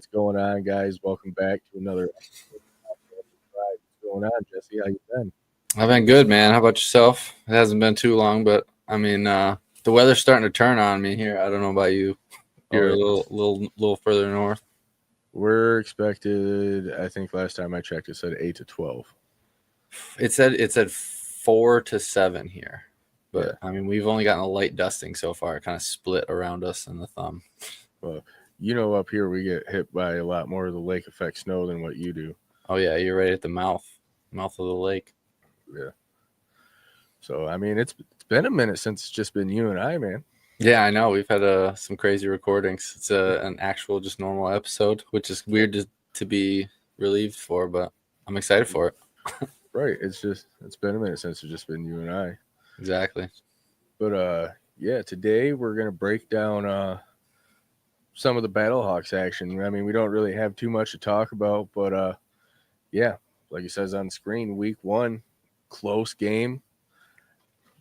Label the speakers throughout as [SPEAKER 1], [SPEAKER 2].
[SPEAKER 1] What's going on, guys? Welcome back to another episode of What's going on, Jesse? How you been?
[SPEAKER 2] I've been good, man. How about yourself? It hasn't been too long, but the weather's starting to turn on me here. I don't know about you.
[SPEAKER 1] Oh,
[SPEAKER 2] You're
[SPEAKER 1] yeah.
[SPEAKER 2] a little further north.
[SPEAKER 1] We're expected. I think last time I checked, it said 8 to 12.
[SPEAKER 2] It said 4 to 7 here,
[SPEAKER 1] Yeah.
[SPEAKER 2] but we've only gotten a light dusting so far. It kind of split around us in the thumb.
[SPEAKER 1] Well, up here we get hit by a lot more of the lake effect snow than what you do.
[SPEAKER 2] Oh yeah, you're right at the mouth of the lake.
[SPEAKER 1] Yeah. So it's been a minute since it's just been you and I, man.
[SPEAKER 2] Yeah, I know. We've had some crazy recordings. It's an actual just normal episode, which is weird to be relieved for, but I'm excited for it.
[SPEAKER 1] Right. It's been a minute since it's just been you and I.
[SPEAKER 2] Exactly.
[SPEAKER 1] But yeah, today we're gonna break down some of the Battlehawks action. We don't really have too much to talk about, but yeah, like it says on the screen, week 1, close game.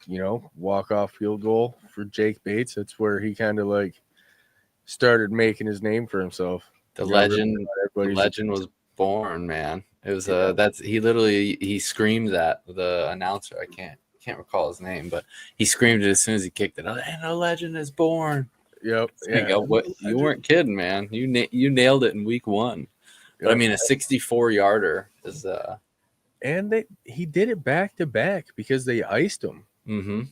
[SPEAKER 1] Walk off field goal for Jake Bates. That's where he kind of like started making his name for himself.
[SPEAKER 2] The
[SPEAKER 1] Got rid of
[SPEAKER 2] legend, the
[SPEAKER 1] everybody's
[SPEAKER 2] legend was born, man. It was
[SPEAKER 1] Yeah.
[SPEAKER 2] he screamed at the announcer. I can't recall his name, but he screamed it as soon as he kicked it. And a legend is born.
[SPEAKER 1] Yep.
[SPEAKER 2] Like,
[SPEAKER 1] Yeah.
[SPEAKER 2] what you weren't kidding, man. You nailed it in week 1. But
[SPEAKER 1] Yep.
[SPEAKER 2] a 64-yarder is
[SPEAKER 1] And he did it back to back because they iced him.
[SPEAKER 2] mm-hmm.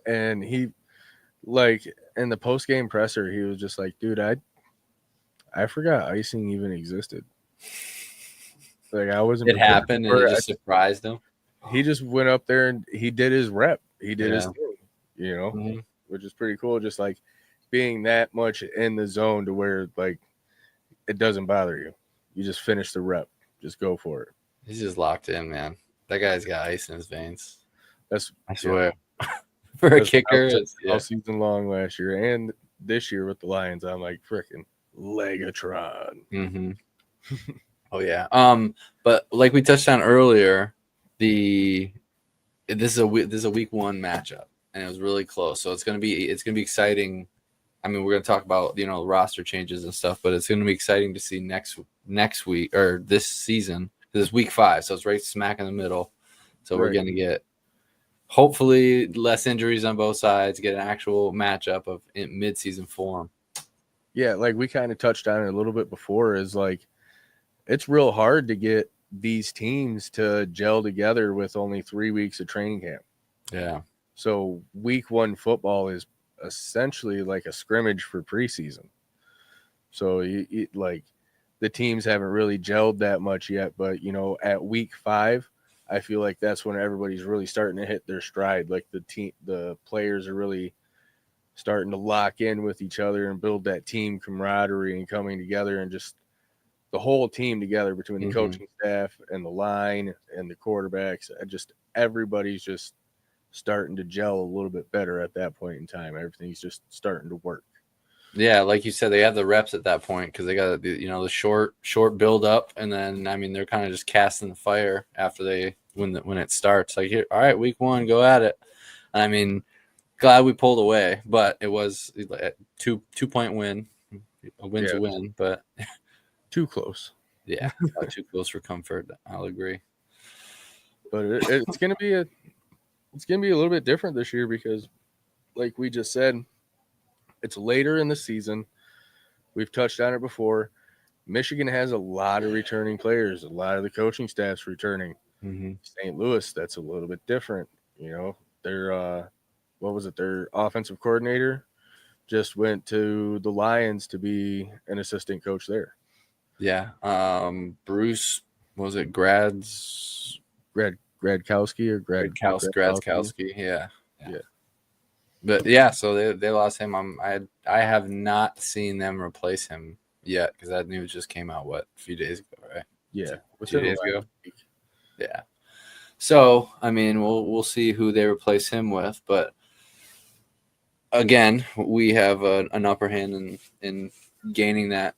[SPEAKER 1] And he, like, in the post game presser, he was just like, dude, I forgot icing even existed. Like, I wasn't
[SPEAKER 2] It
[SPEAKER 1] prepared
[SPEAKER 2] happened and
[SPEAKER 1] for
[SPEAKER 2] it just surprised him.
[SPEAKER 1] He just went up there and he did his rep. He did his
[SPEAKER 2] Yeah.
[SPEAKER 1] thing,
[SPEAKER 2] Mhm.
[SPEAKER 1] which is pretty cool. Just like being that much in the zone to where like it doesn't bother you. You just finish the rep. Just go for it.
[SPEAKER 2] He's just locked in, man. That guy's got ice in his veins.
[SPEAKER 1] That's
[SPEAKER 2] I swear. For a
[SPEAKER 1] that's what I
[SPEAKER 2] kicker,
[SPEAKER 1] was saying
[SPEAKER 2] it's,
[SPEAKER 1] all season long last year and this year with the Lions. I'm like freaking Legatron.
[SPEAKER 2] Mm-hmm. Oh yeah. But like we touched on earlier, this is a week 1 matchup, and it was really close. So it's gonna be exciting. We're gonna talk about roster changes and stuff, but it's gonna be exciting to see next week or this season. This is week 5, so it's right smack in the middle. So We're gonna get hopefully less injuries on both sides. Get an actual matchup of mid-season form.
[SPEAKER 1] Yeah, like we kind of touched on it a little bit before. Is like it's real hard to get these teams to gel together with only 3 weeks of training camp.
[SPEAKER 2] Yeah.
[SPEAKER 1] So week 1 football is essentially like a scrimmage for preseason. So like the teams haven't really gelled that much yet, but at week 5, I feel like that's when everybody's really starting to hit their stride. Like the players are really starting to lock in with each other and build that team camaraderie and coming together and just the whole team together between the coaching staff and the line and the quarterbacks. Just everybody's just starting to gel a little bit better at that point in time. Everything's just starting to work.
[SPEAKER 2] Yeah, like you said, they have the reps at that point because they got the short build up, and then they're kind of just casting the fire after when it starts. Like, here, all right, week 1, go at it. Glad we pulled away, but it was a 2-point win. A win's a win, but
[SPEAKER 1] too close.
[SPEAKER 2] Yeah, too close for comfort. I'll agree.
[SPEAKER 1] But it's gonna be a little bit different this year because, like we just said, it's later in the season. We've touched on it before. Michigan has a lot of returning players. A lot of the coaching staff's returning.
[SPEAKER 2] Mm-hmm.
[SPEAKER 1] St. Louis, that's a little bit different. Their what was it? Their offensive coordinator just went to the Lions to be an assistant coach there.
[SPEAKER 2] Yeah. Bruce, was it Gradkowski or Gradkowski? Yeah. But yeah, so they lost him. I have not seen them replace him yet because that news just came out a few days ago, right?
[SPEAKER 1] Yeah,
[SPEAKER 2] 2 days ago. Yeah. So we'll see who they replace him with, but again, we have an upper hand in gaining that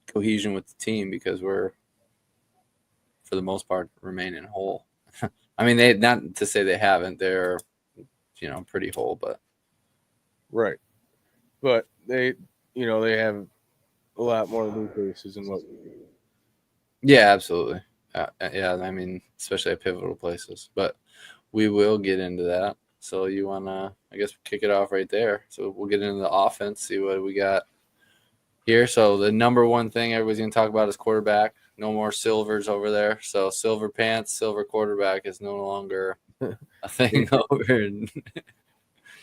[SPEAKER 2] cohesion with the team because we're, for the most part, remaining whole. They, not to say they haven't, they're pretty whole, but
[SPEAKER 1] right. But they have a lot more new faces than what.
[SPEAKER 2] Yeah, absolutely. Yeah, I mean, especially at pivotal places. But we will get into that. So you wanna, I guess, kick it off right there. So we'll get into the offense, see what we got here. So the number one thing everybody's gonna talk about is quarterback. No more silvers over there. So silver pants, silver quarterback is no longer a thing over.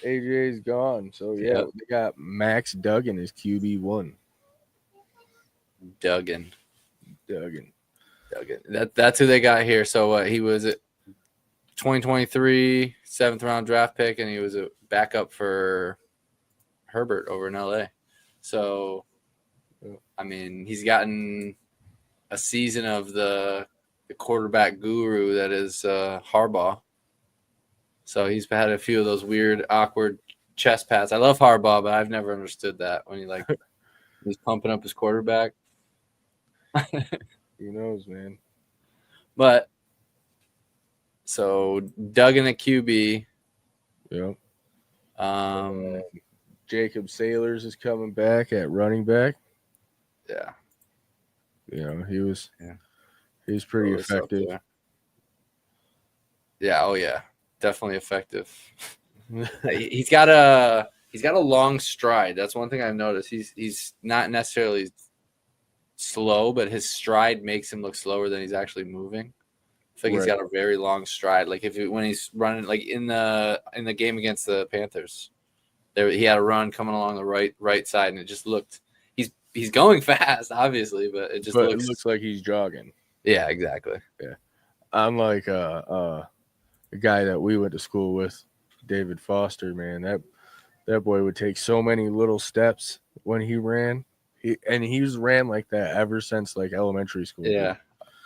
[SPEAKER 1] AJ's gone, so yeah,
[SPEAKER 2] Yep.
[SPEAKER 1] they got Max Duggan as QB1.
[SPEAKER 2] Duggan.
[SPEAKER 1] Duggan.
[SPEAKER 2] That's who they got here. So he was at 2023 7th round draft pick, and he was a backup for Herbert over in LA. So, I mean, he's gotten a season of the quarterback guru that is Harbaugh. So he's had a few of those weird, awkward chest pats. I love Harbaugh, but I've never understood that when he's pumping up his quarterback.
[SPEAKER 1] Who knows, man?
[SPEAKER 2] But so Duggan at QB.
[SPEAKER 1] Yep.
[SPEAKER 2] Um,
[SPEAKER 1] Jacob Sailors is coming back at running back.
[SPEAKER 2] yeah.
[SPEAKER 1] You know, he was pretty effective.
[SPEAKER 2] Yeah, oh yeah. Definitely effective. He's got a long stride. That's one thing I've noticed. He's not necessarily slow, but his stride makes him look slower than he's actually moving. I think he's got a very long stride. Like when he's running, like in the game against the Panthers, he had a run coming along the right side, and it just looked he's going fast, obviously, but it looks
[SPEAKER 1] like he's jogging.
[SPEAKER 2] Yeah, exactly.
[SPEAKER 1] Yeah, unlike a guy that we went to school with, David Foster. Man, that boy would take so many little steps when he ran. He's ran like that ever since like elementary school.
[SPEAKER 2] Yeah.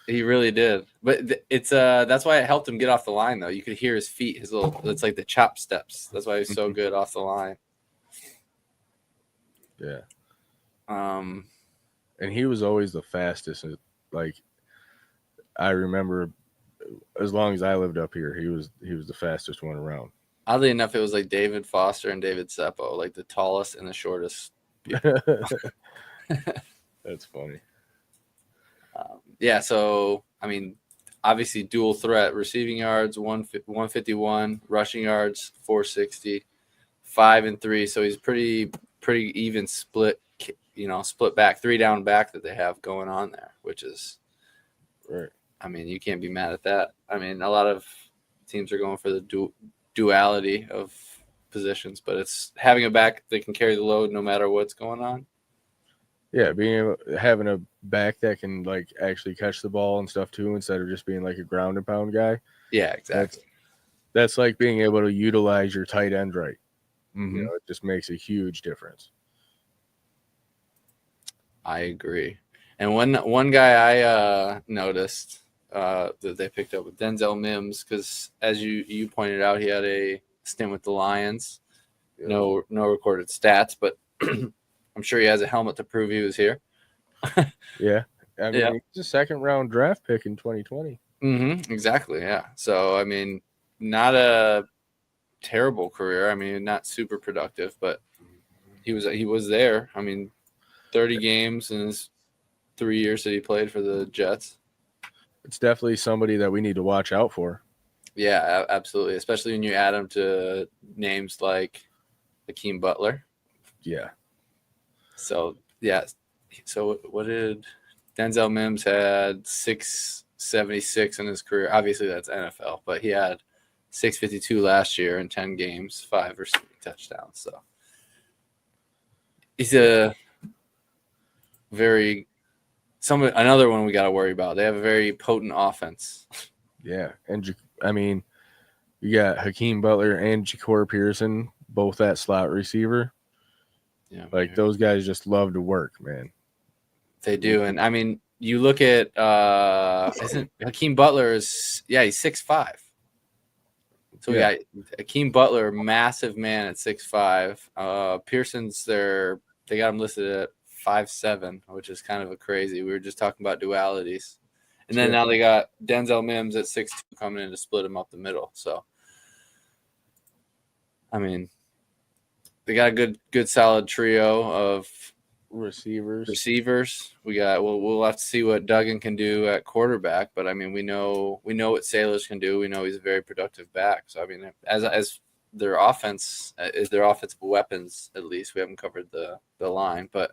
[SPEAKER 2] He really did, but it's that's why it helped him get off the line though. You could hear his feet, it's like the chop steps. That's why he's so good off the line.
[SPEAKER 1] Yeah. And he was always the fastest. Like I remember, as long as I lived up here, he was the fastest one around.
[SPEAKER 2] Oddly enough, it was like David Foster and David Seppo, like the tallest and the shortest people.
[SPEAKER 1] That's funny.
[SPEAKER 2] Yeah, so I mean, obviously dual threat, receiving yards 151, rushing yards 460, 5 and 3. So he's pretty even split. Split back, 3 down back that they have going on there, which is
[SPEAKER 1] right.
[SPEAKER 2] I mean, you can't be mad at that. I mean, a lot of teams are going for the duality of positions, but it's having a back that can carry the load no matter what's going on.
[SPEAKER 1] Yeah, having a back that can like actually catch the ball and stuff too, instead of just being like a ground and pound guy.
[SPEAKER 2] Yeah, exactly.
[SPEAKER 1] That's like being able to utilize your tight end right.
[SPEAKER 2] Mm-hmm.
[SPEAKER 1] You know, it just makes a huge difference.
[SPEAKER 2] I agree. And one guy I noticed that they picked up with Denzel Mims, because as you pointed out, he had a stint with the Lions. Yeah. No recorded stats, but I'm sure he has a helmet to prove he was here.
[SPEAKER 1] Yeah. I mean, he's a second round draft pick in 2020.
[SPEAKER 2] Mm-hmm, exactly, yeah. So, I mean, not a terrible career. I mean, not super productive, but he was there. I mean, 30 games in his 3 years that he played for the Jets.
[SPEAKER 1] It's definitely somebody that we need to watch out for.
[SPEAKER 2] Yeah, absolutely. Especially when you add him to names like Hakeem Butler.
[SPEAKER 1] Yeah.
[SPEAKER 2] So, yeah. So, what did Denzel Mims had 676 in his career? Obviously, that's NFL, but he had 652 last year in 10 games, 5 receiving touchdowns. So, he's a another one we got to worry about. They have a very potent offense.
[SPEAKER 1] Yeah, and I mean, you got Hakeem Butler and Ja'Cory Pearson, both at slot receiver.
[SPEAKER 2] Yeah,
[SPEAKER 1] like those guys just love to work, man.
[SPEAKER 2] They do, and I mean, you look at isn't Hakeem Butler he's 6'5". So we got Hakeem Butler, massive man at 6'5". Pearson's they got him listed at 5'7", which is kind of a crazy. We were just talking about dualities. And then now they got Denzel Mims at 6'2" coming in to split him up the middle. So, I mean, they got a good solid trio of
[SPEAKER 1] Receivers.
[SPEAKER 2] We got. We'll have to see what Duggan can do at quarterback, but I mean, we know what Sailors can do. We know he's a very productive back. So I mean, as their offense is their offensive weapons. At least we haven't covered the line, but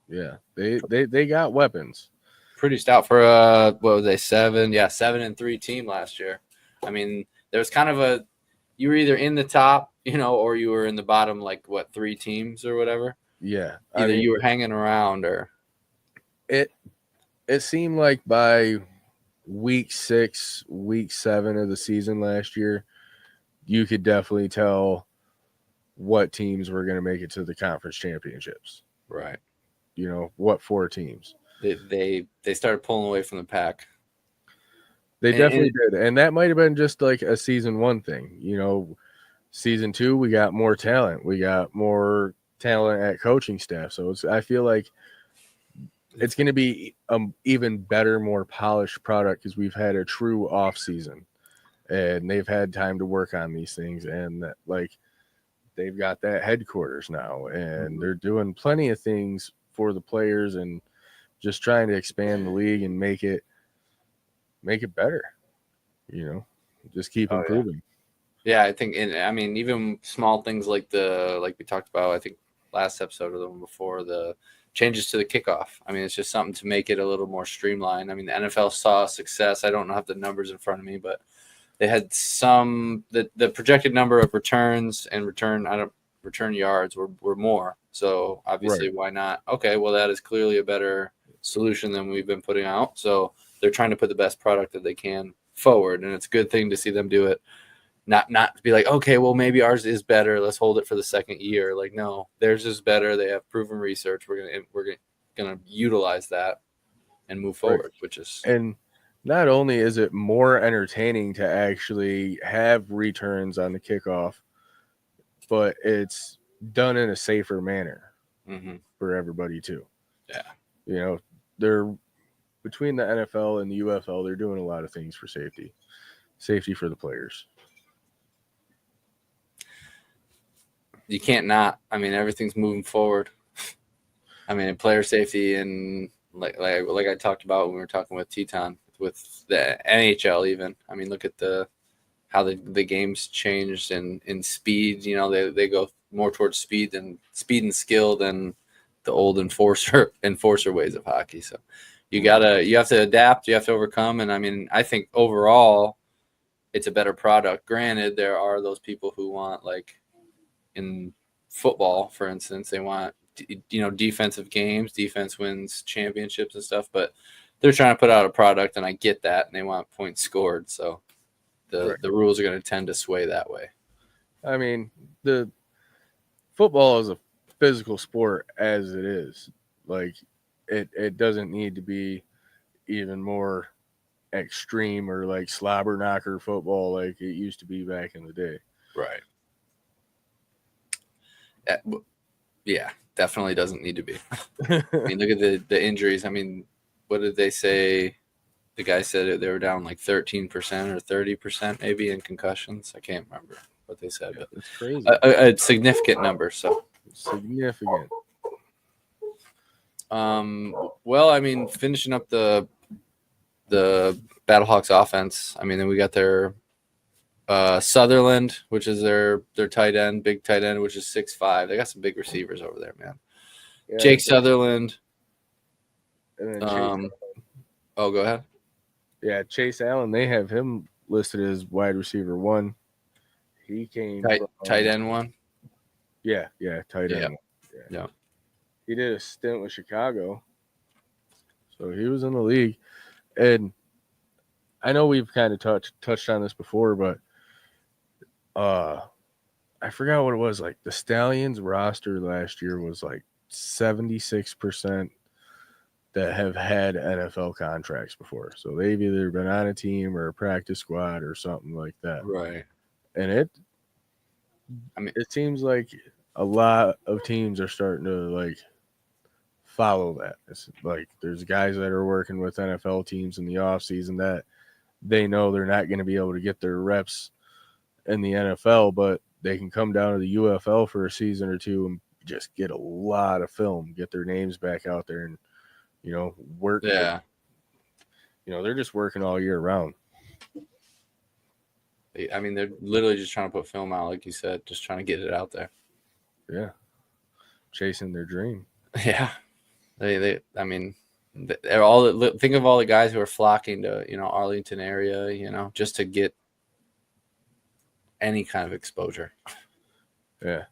[SPEAKER 1] Yeah, they got weapons.
[SPEAKER 2] pretty stout for what was they 7-3 team last year. I mean, there's kind of you were either in the top, or you were in the bottom, like 3 teams or whatever.
[SPEAKER 1] Yeah,
[SPEAKER 2] Either you were hanging around or
[SPEAKER 1] it seemed like by week 6, week 7 of the season last year, you could definitely tell what teams were going to make it to the conference championships.
[SPEAKER 2] right.
[SPEAKER 1] What 4 teams.
[SPEAKER 2] They started pulling away from the pack.
[SPEAKER 1] They definitely did. And that might have been just like a season 1 thing. Season 2, we got more talent. We got more talent at coaching staff. So I feel like it's going to be even better, more polished product because we've had a true off season and they've had time to work on these things. And they've got that headquarters now and they're doing plenty of things for the players and just trying to expand the league and make it better, just keep improving.
[SPEAKER 2] Yeah, I think, even small things like we talked about, I think last episode or the one before, the changes to the kickoff. I mean, it's just something to make it a little more streamlined. I mean, the NFL saw success. I don't have the numbers in front of me, but they had the projected number of returns and return yards were more. So obviously, Why not? Okay, well, that is clearly a better solution than we've been putting out. So they're trying to put the best product that they can forward, and it's a good thing to see them do it. Not to be like, okay, well, maybe ours is better. Let's hold it for the second year. Like, no, theirs is better. They have proven research. We're gonna utilize that and move forward, which is.
[SPEAKER 1] And not only is it more entertaining to actually have returns on the kickoff, but it's done in a safer manner for everybody too.
[SPEAKER 2] Yeah.
[SPEAKER 1] They're between the NFL and the UFL, they're doing a lot of things for safety for the players.
[SPEAKER 2] You can't not. I mean, everything's moving forward. I mean, player safety and like I talked about when we were talking with Teton with the NHL even. I mean, look at how the game's changed in speed. They go more towards speed and skill than the old enforcer ways of hockey. So you have to adapt, you have to overcome. And I mean, I think overall it's a better product. Granted, there are those people who want, like in football, for instance, they want, defensive games, defense wins championships and stuff, but they're trying to put out a product and I get that. And they want points scored. So the rules are going to tend to sway that way.
[SPEAKER 1] I mean, the football is a physical sport as it is. Like it doesn't need to be even more extreme or like slobber knocker football like it used to be back in the day.
[SPEAKER 2] Right. Yeah, definitely doesn't need to be. I mean, look at the injuries. I mean, what did they say? The guy said they were down like 13% or 30% maybe in concussions. I can't remember what they said, but
[SPEAKER 1] it's crazy.
[SPEAKER 2] A significant number. So
[SPEAKER 1] significant.
[SPEAKER 2] Well, I mean, finishing up the Battlehawks offense. I mean, then we got their Sutherland, which is their tight end, big tight end, which is 6'5". They got some big receivers over there, man. Yeah, Jake Sutherland.
[SPEAKER 1] And then
[SPEAKER 2] go ahead.
[SPEAKER 1] Yeah, Chase Allen. They have him listed as wide receiver 1. He came
[SPEAKER 2] tight end 1.
[SPEAKER 1] Yeah, tight end.
[SPEAKER 2] Yeah.
[SPEAKER 1] He did a stint with Chicago, so he was in the league. And I know we've kind of touched on this before, but I forgot what it was. Like the Stallions roster last year was like 76% that have had NFL contracts before. So they've either been on a team or a practice squad or something like that.
[SPEAKER 2] Right.
[SPEAKER 1] And it seems like a lot of teams are starting to like follow that. It's like there's guys that are working with NFL teams in the offseason that they know they're not going to be able to get their reps in the NFL, but they can come down to the UFL for a season or two and just get a lot of film, get their names back out there, and work.
[SPEAKER 2] Yeah.
[SPEAKER 1] They're just working all year round.
[SPEAKER 2] I mean, they're literally just trying to put film out, like you said, just trying to get it out there.
[SPEAKER 1] Yeah, chasing their dream.
[SPEAKER 2] Yeah, I mean, they're all. Think of all the guys who are flocking to Arlington area, just to get any kind of exposure.
[SPEAKER 1] Yeah.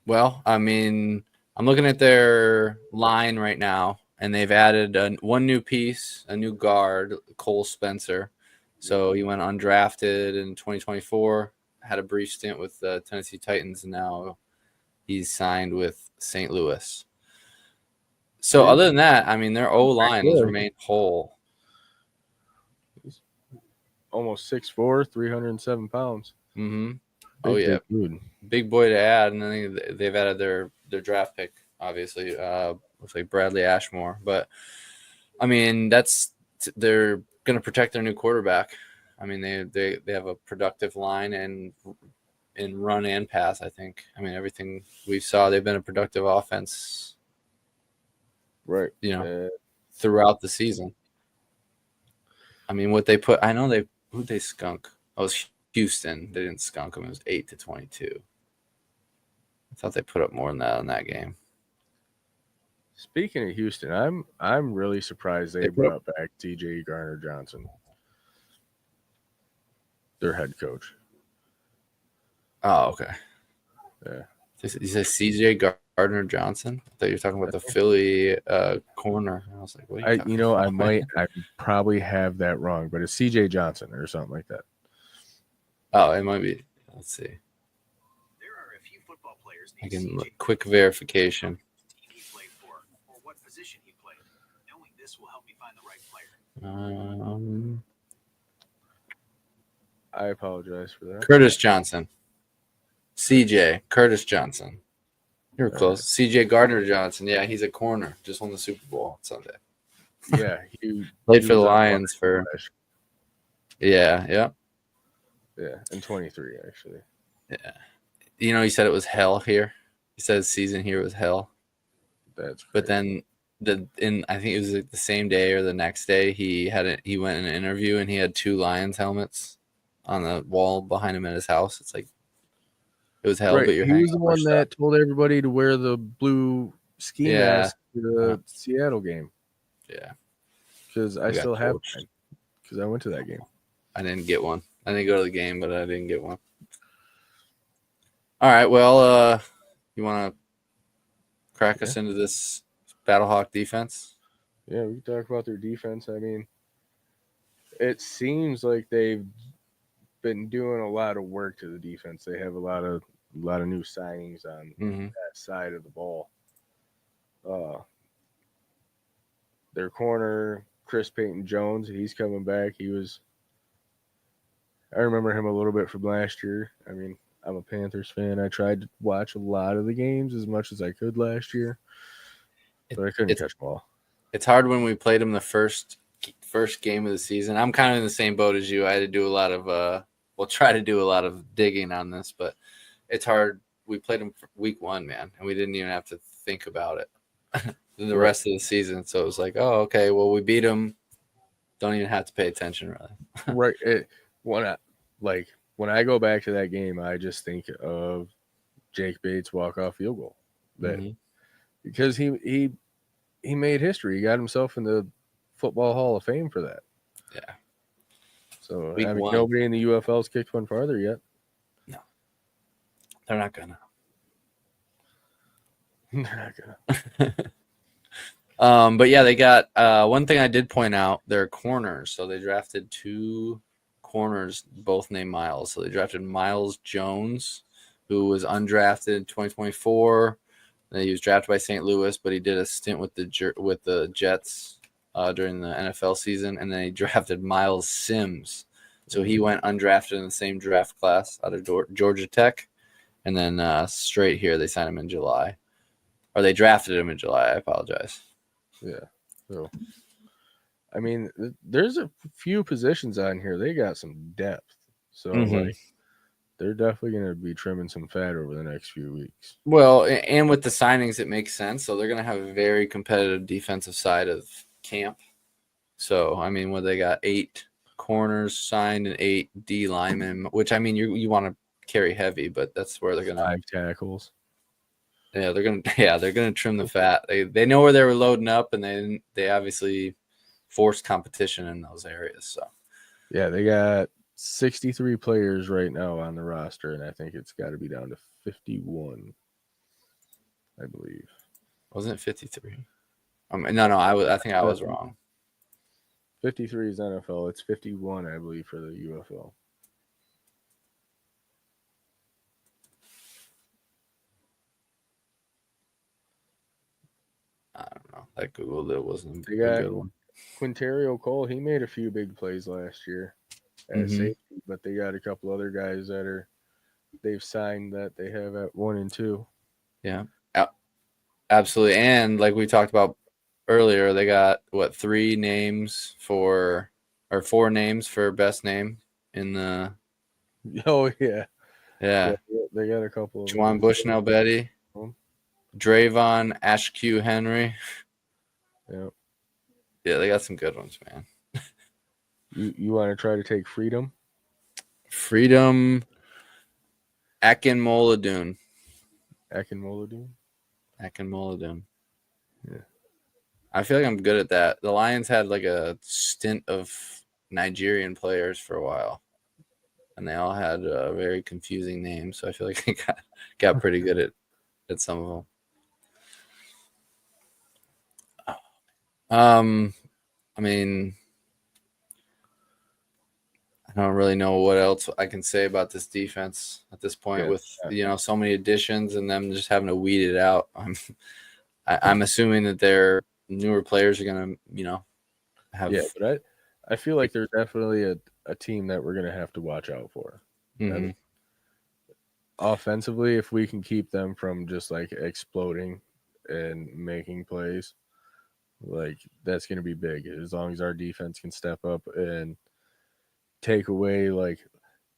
[SPEAKER 2] Well, I mean, I'm looking at their line right now, and they've added one new piece, a new guard, Cole Spencer. So he went undrafted in 2024, had a brief stint with the Tennessee Titans, and now he's signed with St. Louis. So other than that, I mean, their O-line has remained whole.
[SPEAKER 1] He's almost 6'4", 307 pounds.
[SPEAKER 2] Mm-hmm. Oh, yeah. Big boy to add, and then they've added their draft pick, obviously. Looks like Bradley Ashmore. But, I mean, they're going to protect their new quarterback. I mean, they have a productive line and in run and pass, I think. I mean, everything we saw, they've been a productive offense.
[SPEAKER 1] Right.
[SPEAKER 2] Throughout the season. I mean, what they put, I know who'd they skunk? Oh, it was Houston. They didn't skunk them. It was 8-22. I thought they put up more than that in that game.
[SPEAKER 1] Speaking of Houston, I'm really surprised they brought back TJ Garner-Johnson, their head coach.
[SPEAKER 2] Oh, okay.
[SPEAKER 1] Yeah.
[SPEAKER 2] You said CJ Gardner-Johnson? I thought you were talking about the Philly corner. I was like, what are you talking about?
[SPEAKER 1] I probably have that wrong, but it's CJ Johnson or something like that.
[SPEAKER 2] Oh, it might be. Let's see.
[SPEAKER 3] There are a few football players
[SPEAKER 2] I can quick verification.
[SPEAKER 3] He played for, or what position he played. Knowing this will help me find the right player.
[SPEAKER 1] I apologize for that.
[SPEAKER 2] Curtis Johnson. CJ Curtis Johnson. You were close. CJ Gardner-Johnson. Yeah, he's a corner. Just won the Super Bowl Sunday.
[SPEAKER 1] Yeah, he
[SPEAKER 2] played for the Lions for. Yeah,
[SPEAKER 1] in 23 actually.
[SPEAKER 2] Yeah, he said it was hell here. He said his season here was hell.
[SPEAKER 1] That's.
[SPEAKER 2] But then I think it was like the same day or the next day he went in an interview and he had 2 Lions helmets on the wall behind him at his house. It's like it was hell.
[SPEAKER 1] Right.
[SPEAKER 2] But you're
[SPEAKER 1] he was the one that told everybody to wear the blue ski mask to the Seattle game.
[SPEAKER 2] Yeah,
[SPEAKER 1] because I still have one because I went to that game.
[SPEAKER 2] I didn't get one. I didn't go to the game, but I didn't get one. All right. Well, you want to crack us into this Battlehawk defense?
[SPEAKER 1] Yeah, we can talk about their defense. I mean, it seems like they've been doing a lot of work to the defense. They have a lot of new signings on that side of the ball. Their corner, Chris Payton-Jones, he's coming back. I remember him a little bit from last year. I mean, I'm a Panthers fan. I tried to watch a lot of the games as much as I could last year, but I couldn't catch them all.
[SPEAKER 2] It's hard when we played him the first game of the season. I'm kind of in the same boat as you. I had to do a lot of try to do a lot of digging on this, but it's hard. We played him for week 1, man, and we didn't even have to think about it the rest of the season. So it was like, oh, okay, well, we beat him. Don't even have to pay attention, really.
[SPEAKER 1] Right. When I go back to that game, I just think of Jake Bates' walk-off field goal. Because he made history. He got himself in the Football Hall of Fame for that.
[SPEAKER 2] Yeah.
[SPEAKER 1] So, nobody in the UFL's kicked one farther yet.
[SPEAKER 2] No. They're not gonna. But yeah, they got one thing I did point out, their corners. So they drafted 2 corners, both named Miles. So they drafted Miles Jones, who was undrafted in 2024. And he was drafted by St. Louis, but he did a stint with the Jets during the NFL season. And then he drafted Miles Sims. So he went undrafted in the same draft class out of Georgia Tech. And then straight here, they signed him in July. Or they drafted him in July. I apologize.
[SPEAKER 1] Yeah. So, I mean, there's a few positions on here. They got some depth. So, they're definitely going to be trimming some fat over the next few weeks.
[SPEAKER 2] Well, and with the signings, it makes sense. So they're going to have a very competitive defensive side of camp. So, I mean, they got 8 corners signed and 8 D linemen, which, I mean, you want to carry heavy, but that's where they're going to
[SPEAKER 1] 5 tackles.
[SPEAKER 2] Yeah, they're gonna trim the fat. They know where they were loading up, and they obviously forced competition in those areas. So
[SPEAKER 1] yeah, they got 63 players right now on the roster, and I think it's got to be down to 51, I believe.
[SPEAKER 2] wasn't it 53? No, I think I was wrong.
[SPEAKER 1] 53 is NFL. It's 51, I believe, for the UFL.
[SPEAKER 2] I don't know. I googled it. Wasn't
[SPEAKER 1] They
[SPEAKER 2] a
[SPEAKER 1] got
[SPEAKER 2] good one.
[SPEAKER 1] Quinterio Cole. He made a few big plays last year at safety, but they got a couple other guys that they've signed that they have at 1 and 2.
[SPEAKER 2] Yeah, absolutely. And like we talked about earlier, they got 4 names for best name in the.
[SPEAKER 1] Oh yeah,
[SPEAKER 2] Yeah.
[SPEAKER 1] they got a couple.
[SPEAKER 2] Juwan Bushnell Betty, Drayvon Ashq Henry.
[SPEAKER 1] Yeah.
[SPEAKER 2] Yeah, they got some good ones, man.
[SPEAKER 1] You want to try to take Freedom?
[SPEAKER 2] Freedom Akinmoladun.
[SPEAKER 1] Akinmoladun?
[SPEAKER 2] Akinmoladun.
[SPEAKER 1] Yeah.
[SPEAKER 2] I feel like I'm good at that. The Lions had like a stint of Nigerian players for a while, and they all had very confusing names. So I feel like I got pretty good at some of them. I mean, I don't really know what else I can say about this defense at this point with so many additions and them just having to weed it out. I'm assuming that their newer players are gonna, have.
[SPEAKER 1] Yeah, but I feel like there's definitely a team that we're gonna have to watch out for.
[SPEAKER 2] Mm-hmm.
[SPEAKER 1] Offensively, if we can keep them from just like exploding and making plays, like that's gonna be big. As long as our defense can step up and take away, like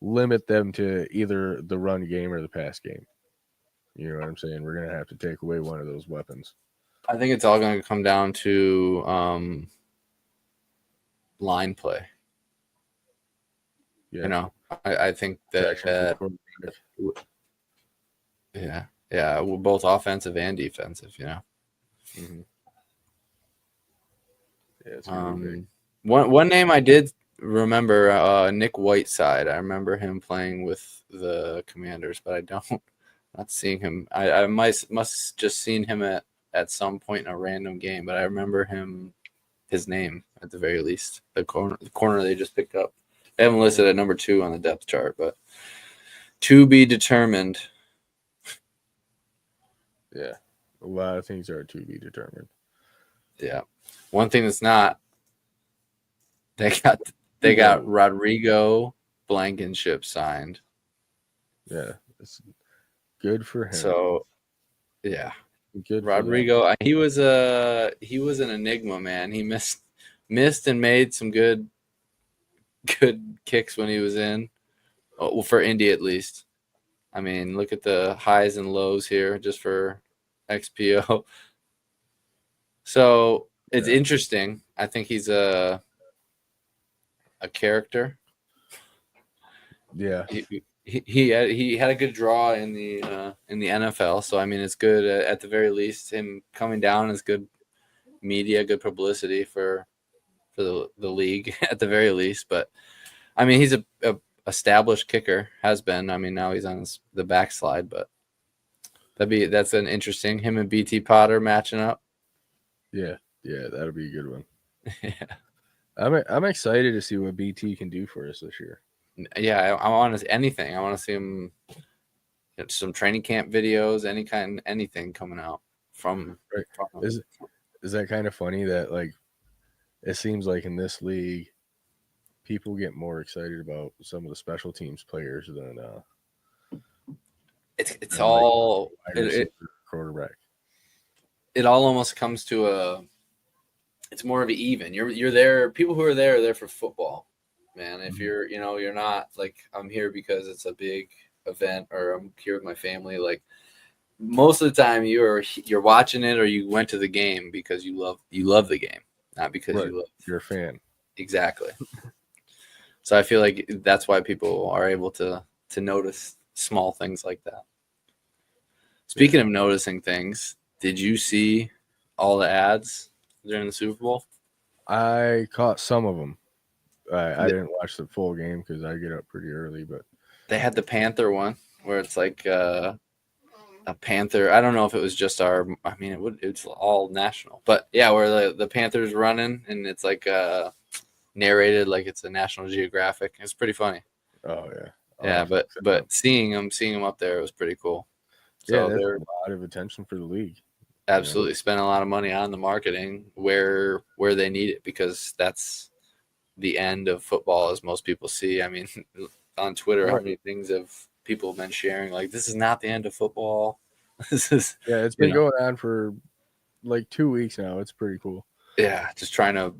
[SPEAKER 1] limit them to either the run game or the pass game. You know what I'm saying? We're gonna have to take away one of those weapons.
[SPEAKER 2] I think it's all going to come down to line play.
[SPEAKER 1] Yeah.
[SPEAKER 2] I think that both offensive and defensive.
[SPEAKER 1] Mm-hmm. Yeah, it's gonna be big.
[SPEAKER 2] One name I did remember, Nick Whiteside. I remember him playing with the Commanders, but not seeing him. I must just seen him at some point in a random game, but I remember his name at the very least. The corner they just picked up. They haven't listed at number 2 on the depth chart, but to be determined.
[SPEAKER 1] Yeah, a lot of things are to be determined.
[SPEAKER 2] Yeah, one thing that's not. They got Rodrigo Blankenship signed.
[SPEAKER 1] Yeah, it's good for him.
[SPEAKER 2] So, yeah,
[SPEAKER 1] good.
[SPEAKER 2] Rodrigo, he was an enigma, man. He missed and made some good kicks when he was in. Well, for Indy at least. I mean, look at the highs and lows here just for XPO. So it's interesting. I think he's a character.
[SPEAKER 1] Yeah,
[SPEAKER 2] he had a good draw in the NFL. So I mean, it's good at the very least. Him coming down is good media, good publicity for the league at the very least. But I mean, he's a established kicker, has been. I mean, now he's on the backslide, but that's an interesting him and BT Potter matching up.
[SPEAKER 1] Yeah, that'll be a good one.
[SPEAKER 2] Yeah,
[SPEAKER 1] I'm excited to see what BT can do for us this year.
[SPEAKER 2] Yeah, I want to see anything. I want to see him some training camp videos, anything coming out from.
[SPEAKER 1] Is that kind of funny that like it seems like in this league people get more excited about some of the special teams players than
[SPEAKER 2] it's all
[SPEAKER 1] quarterback.
[SPEAKER 2] It all almost comes to it's more of an even. You're there. People who are there for football, man. If you're not like I'm here because it's a big event or I'm here with my family, like most of the time you're watching it or you went to the game because you love the game, not because
[SPEAKER 1] Right.
[SPEAKER 2] you love
[SPEAKER 1] You're a fan.
[SPEAKER 2] exactly. So I feel like that's why people are able to notice small things like that. Speaking of noticing things, did you see all the ads during the Super Bowl?
[SPEAKER 1] I caught some of them. I didn't watch the full game because I get up pretty early, but
[SPEAKER 2] They had the Panther one where it's like a Panther. I don't know if it was just our. I mean, it's all national, but yeah, where the Panther's running and it's like narrated like it's a National Geographic. It's pretty funny.
[SPEAKER 1] oh yeah,
[SPEAKER 2] Yeah, but seeing them up there was pretty cool.
[SPEAKER 1] yeah,
[SPEAKER 2] So
[SPEAKER 1] that's
[SPEAKER 2] they're
[SPEAKER 1] a lot of attention for the league.
[SPEAKER 2] absolutely spend a lot of money on the marketing where they need it because that's the end of football as most people see. I mean, on Twitter, how many things have people been sharing like this is not the end of football. This is
[SPEAKER 1] it's been going on for like 2 weeks now. It's pretty cool.
[SPEAKER 2] Yeah, just trying to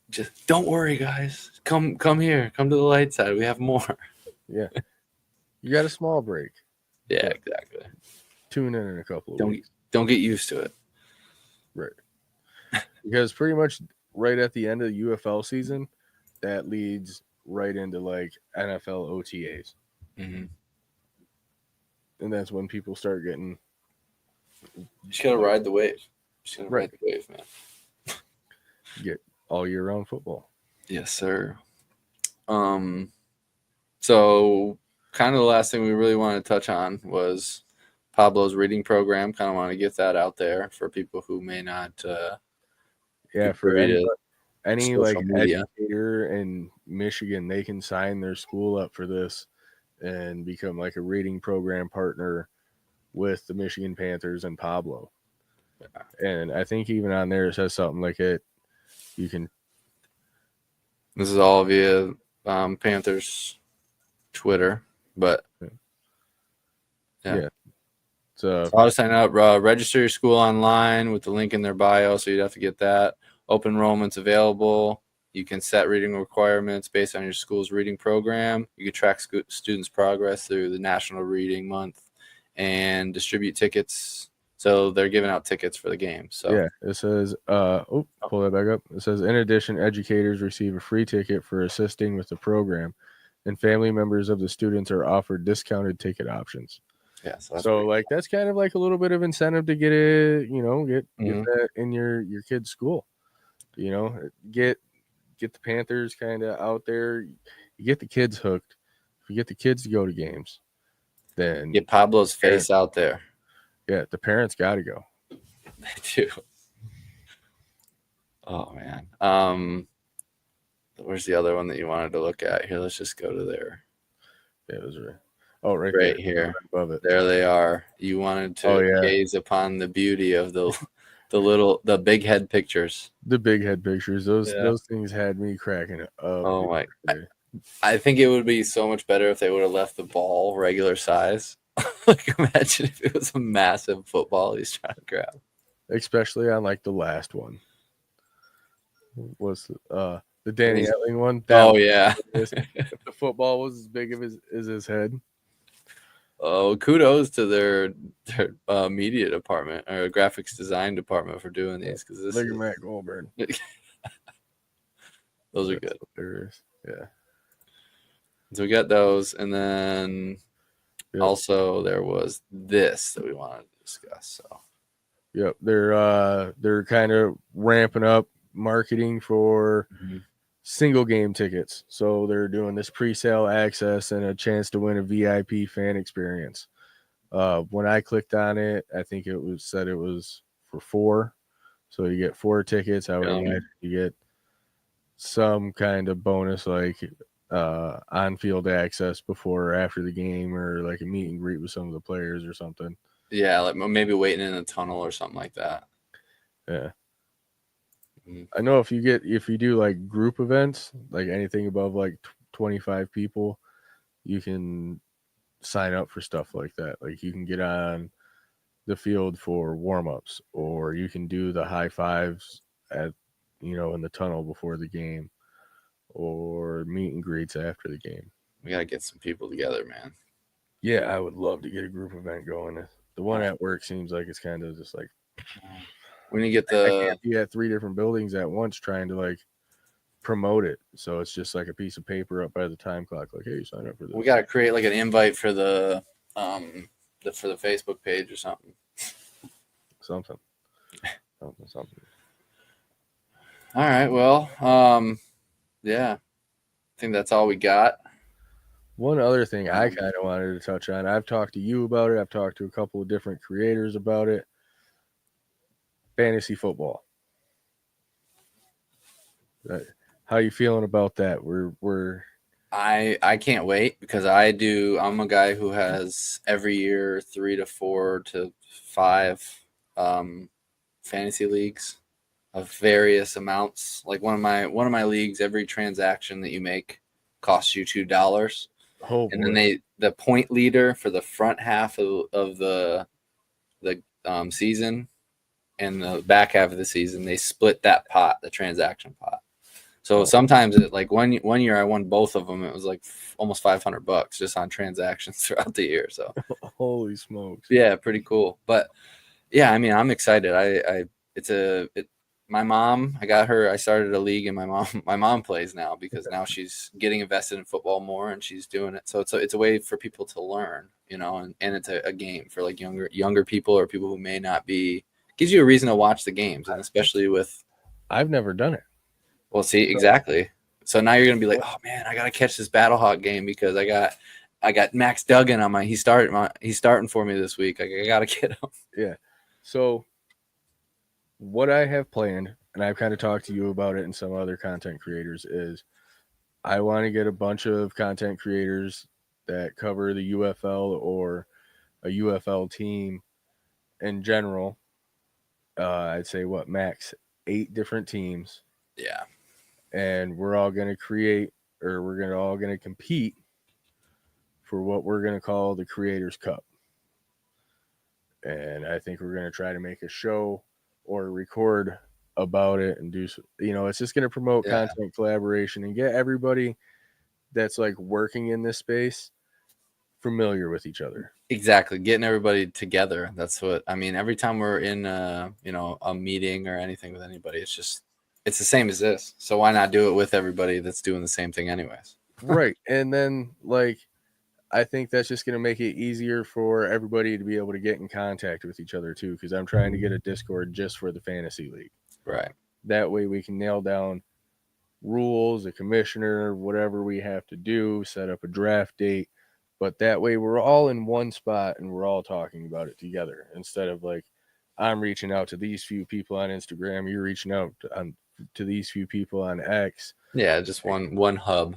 [SPEAKER 2] just don't worry, guys. Come here. Come to the light side. We have more.
[SPEAKER 1] Yeah, you got a small break.
[SPEAKER 2] Yeah, exactly.
[SPEAKER 1] Tune in a couple of weeks.
[SPEAKER 2] Don't get used to it.
[SPEAKER 1] Right. Because pretty much right at the end of the UFL season, that leads right into like NFL OTAs.
[SPEAKER 2] Mm-hmm.
[SPEAKER 1] And that's when people start getting.
[SPEAKER 2] You just gotta ride the wave. Just gotta ride the wave, man.
[SPEAKER 1] Get all year round football.
[SPEAKER 2] Yes, sir. So kind of the last thing we really wanted to touch on was Pablo's reading program. Kind of want to get that out there for people who may not.
[SPEAKER 1] For any like
[SPEAKER 2] media.
[SPEAKER 1] educator in Michigan, they can sign their school up for this and become like a reading program partner with the Michigan Panthers and Pablo. Yeah. And I think even on there it says something like it. You can.
[SPEAKER 2] This is all via Panthers Twitter, but yeah. So how to sign up? Register your school online with the link in their bio. So you'd have to get that. Open enrollment's available. You can set reading requirements based on your school's reading program. You can track students' progress through the National Reading Month and distribute tickets. So they're giving out tickets for the game. So
[SPEAKER 1] yeah, it says, pull that back up. It says, in addition, educators receive a free ticket for assisting with the program, and family members of the students are offered discounted ticket options.
[SPEAKER 2] Yeah,
[SPEAKER 1] so like that's kind of like a little bit of incentive to get it, get that in your kid's school. Get the Panthers kind of out there. You get the kids hooked. If you get the kids to go to games, then
[SPEAKER 2] get Pablo's face out there.
[SPEAKER 1] Yeah, the parents got to go.
[SPEAKER 2] They do. Oh man. Where's the other one that you wanted to look at? Here, let's just go to there.
[SPEAKER 1] Yeah, those are. Oh, right
[SPEAKER 2] there,
[SPEAKER 1] here,
[SPEAKER 2] right
[SPEAKER 1] above it.
[SPEAKER 2] There they are. You wanted to gaze upon the beauty of the big head pictures.
[SPEAKER 1] The big head pictures. Those things had me cracking up.
[SPEAKER 2] Oh my! I think it would be so much better if they would have left the ball regular size. Like imagine if it was a massive football he's trying to grab.
[SPEAKER 1] Especially on like the last one. Was the Danny Etling one?
[SPEAKER 2] Yeah.
[SPEAKER 1] The football was as big as his head.
[SPEAKER 2] Oh, kudos to their media department or graphics design department for doing these because this
[SPEAKER 1] look at Matt Goldberg.
[SPEAKER 2] Those are good.
[SPEAKER 1] Hilarious. Yeah.
[SPEAKER 2] So we got those, and then also there was this that we wanted to discuss. So,
[SPEAKER 1] they're kind of ramping up marketing for single game tickets. So they're doing this pre-sale access and a chance to win a VIP fan experience. When I clicked on it, I think it was for 4. So you get 4 tickets. I would imagine you get some kind of bonus like on-field access before or after the game, or like a meet and greet with some of the players or something.
[SPEAKER 2] Yeah, like maybe waiting in a tunnel or something like that.
[SPEAKER 1] Yeah. I know if you do like group events, like anything above like 25 people, you can sign up for stuff like that. Like you can get on the field for warm-ups, or you can do the high fives at in the tunnel before the game, or meet and greets after the game.
[SPEAKER 2] We gotta get some people together, man.
[SPEAKER 1] Yeah, I would love to get a group event going. The one at work seems like it's kind of just like
[SPEAKER 2] When you get
[SPEAKER 1] I
[SPEAKER 2] the
[SPEAKER 1] can't be at 3 different buildings at once trying to like promote it. So it's just like a piece of paper up by the time clock, like, hey, sign up for this.
[SPEAKER 2] we got to create like an invite for the Facebook page or something.
[SPEAKER 1] Something.
[SPEAKER 2] All right. Well, yeah, I think that's all we got.
[SPEAKER 1] One other thing I kind of wanted to touch on. I've talked to you about it. I've talked to a couple of different creators about it. Fantasy football. How you feeling about that? We're
[SPEAKER 2] I can't wait because I'm a guy who has every year 3 to 4 to 5 fantasy leagues of various amounts. Like one of my leagues, every transaction that you make costs you $2. And then the point leader for the front half of the season and the back half of the season, they split that pot, the transaction pot. So sometimes like one year I won both of them. It was like almost $500 just on transactions throughout the year. So
[SPEAKER 1] holy smokes.
[SPEAKER 2] Yeah, pretty cool. But yeah, I mean, I'm excited. My mom, I started a league and my mom plays now because now she's getting invested in football more and she's doing it. So it's a way for people to learn, and it's a game for like younger people or people who may not be, gives you a reason to watch the games. And especially with,
[SPEAKER 1] I've never done it.
[SPEAKER 2] Well, see, exactly. So now you're gonna be like, oh man, I gotta catch this Battlehawk game because I got Max Duggan on he's starting for me this week. I gotta get him.
[SPEAKER 1] Yeah. So what I have planned, and I've kind of talked to you about it and some other content creators, is I want to get a bunch of content creators that cover the UFL or a UFL team in general. I'd say max 8 different teams.
[SPEAKER 2] Yeah.
[SPEAKER 1] And we're all going to create, or we're all going to compete for what we're going to call the Creators Cup. And I think we're going to try to make a show or record about it and do, it's just going to promote content collaboration and get everybody that's like working in this space familiar with each other.
[SPEAKER 2] Exactly. Getting everybody together. That's what I mean. Every time we're in a meeting or anything with anybody, it's the same as this. So why not do it with everybody that's doing the same thing anyways?
[SPEAKER 1] Right. And then I think that's just going to make it easier for everybody to be able to get in contact with each other too, because I'm trying to get a Discord just for the fantasy league.
[SPEAKER 2] Right.
[SPEAKER 1] That way we can nail down rules, a commissioner, whatever we have to do, set up a draft date. But that way we're all in one spot and we're all talking about it together instead of like I'm reaching out to these few people on Instagram, you're reaching out to these few people on X.
[SPEAKER 2] Yeah, just one hub.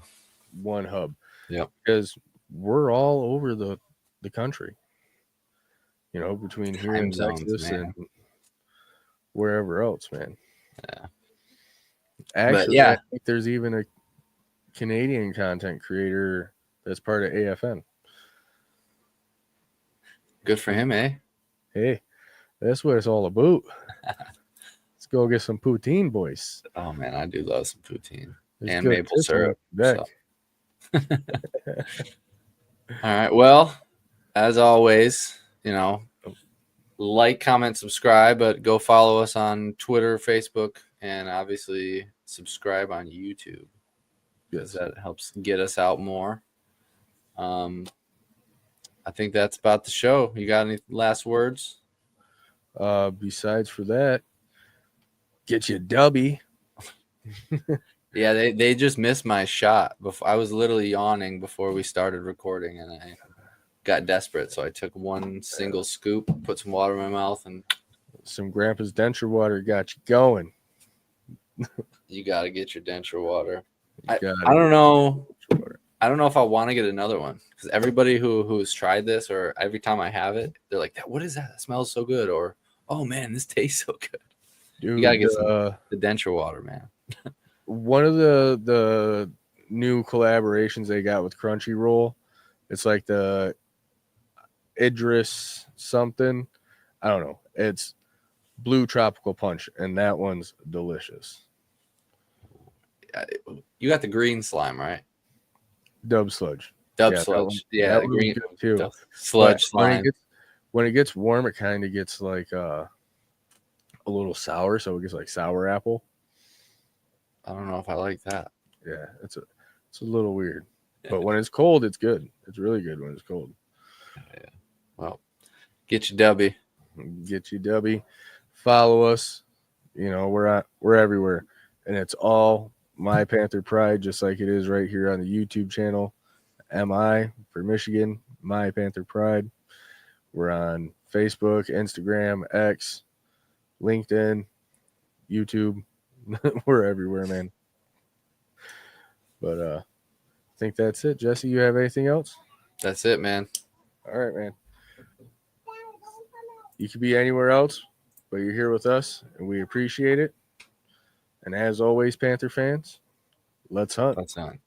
[SPEAKER 1] One hub.
[SPEAKER 2] Yeah.
[SPEAKER 1] Because we're all over the country. Between here and Texas and wherever else, man.
[SPEAKER 2] Yeah.
[SPEAKER 1] Actually, I think there's even a Canadian content creator that's part of AFN.
[SPEAKER 2] Good for him, eh?
[SPEAKER 1] Hey, that's what it's all about. Let's go get some poutine, boys.
[SPEAKER 2] Oh man, I do love some poutine and
[SPEAKER 1] good
[SPEAKER 2] maple syrup.
[SPEAKER 1] So.
[SPEAKER 2] All right. Well, as always, like, comment, subscribe, but go follow us on Twitter, Facebook, and obviously subscribe on YouTube. Because that helps get us out more. I think that's about the show. You got any last words?
[SPEAKER 1] Besides for that, get you a dubby.
[SPEAKER 2] Yeah, they just missed my shot. I was literally yawning before we started recording, and I got desperate. So I took one single scoop, put some water in my mouth, and
[SPEAKER 1] some Grandpa's denture water got you going.
[SPEAKER 2] You got to get your denture water. I don't know. I don't know if I want to get another one because everybody who's tried this or every time I have it, they're like, "What is that? It smells so good." Or, "Oh man, this tastes so good."
[SPEAKER 1] Dude,
[SPEAKER 2] you gotta get the denture water, man.
[SPEAKER 1] One of the new collaborations they got with Crunchyroll, it's like the Idris something. I don't know. It's Blue Tropical Punch, and that one's delicious.
[SPEAKER 2] You got the green slime, right?
[SPEAKER 1] Dub Sludge.
[SPEAKER 2] Dub
[SPEAKER 1] Yeah, that
[SPEAKER 2] sludge.
[SPEAKER 1] one,
[SPEAKER 2] Yeah,
[SPEAKER 1] that
[SPEAKER 2] the
[SPEAKER 1] one was
[SPEAKER 2] green
[SPEAKER 1] good too.
[SPEAKER 2] dub sludge
[SPEAKER 1] But
[SPEAKER 2] slime.
[SPEAKER 1] when it gets warm, it kind of gets like a little sour, so it gets like sour apple.
[SPEAKER 2] I don't know if I like that.
[SPEAKER 1] Yeah, it's a little weird. But when it's cold, it's good. It's really good when it's cold.
[SPEAKER 2] Yeah. Well, get your Dubby.
[SPEAKER 1] Get you Dubby. Follow us. You know, we're everywhere. And it's all My Panther Pride, just like it is right here on the YouTube channel. MI for Michigan, My Panther Pride. We're on Facebook, Instagram, X, LinkedIn, YouTube. We're everywhere, man. But I think that's it. Jesse, you have anything else?
[SPEAKER 2] That's it, man.
[SPEAKER 1] All right, man. You could be anywhere else, but you're here with us, and we appreciate it. And as always, Panther fans, let's hunt.
[SPEAKER 2] That's on.